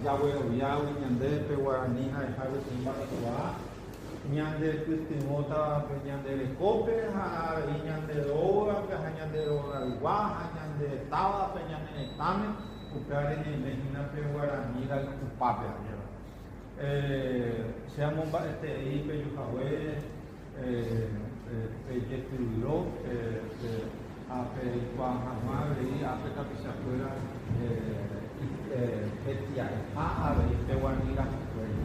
Yawe ñande pe Guarani haihápe imba'ekuaa ñande pytyvõta pe ñande rekópe ha ñande rógape ha ñande rogaygua ha ñande távape ñande retãme upe areñemehína pe Guarani upápe cheamomba'ete'i pejuhague pejetyro ape ikuaahag̃ua avei ape tapichakuéra petiaha avei pe Guarani rapykuéra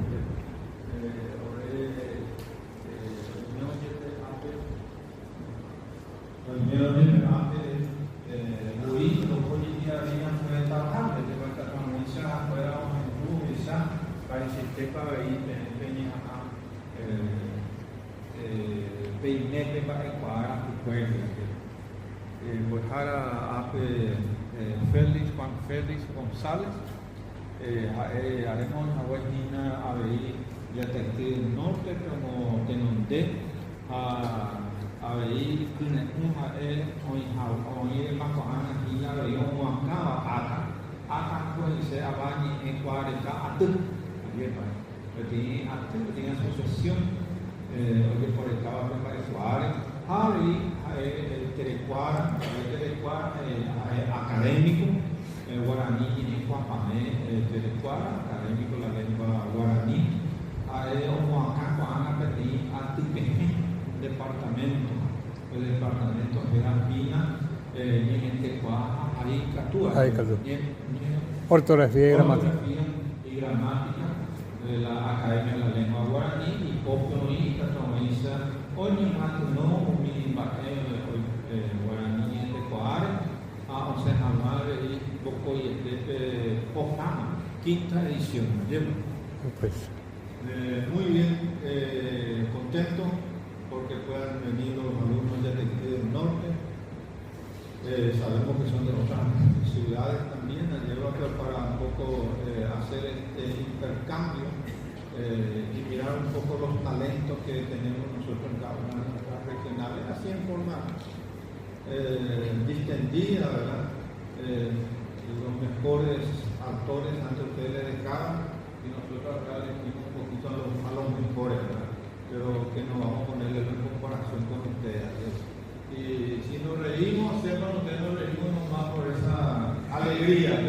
hoy hoy en día venían pueden trabajar desde nuestra provincia afuera o en Rubia para ese tema ahí peña peinete para ecuadar tu pueblo Bojara ape Félix Juan Félix González haremos una vueltina a ver ya del norte como Tenondé a ver que una hoy más con aquí ya veo un acá pues se abañe en cuarenta a tu tiene asociación oye por el trabajo para Suárez Terecuara académico guaraní en Guapamé Terecuara académico la lengua guaraní departamento el departamento de Gambina ortografía y gramática de la Academia de la Lengua Guaraní y Popolo y Catamoisa hoy no mi guaraní de Coare a Osejamal y Bocoy de Pocama quinta edición pues. Muy bien, contento porque puedan venir los alumnos de aquí del norte. Sabemos que son de otras ciudades también, llevo para un poco hacer este intercambio y mirar un poco los talentos que tenemos nosotros en cada una de nuestras regionales, así en forma distendida, ¿verdad? Los mejores autores ante ustedes les dedicaban y nosotros acá elegimos un poquito a los mejores, ¿verdad? Pero que nos vamos a ponerle en comparación con ustedes. Y si nos reímos, sepan ustedes nos reímos nomás por esa alegría.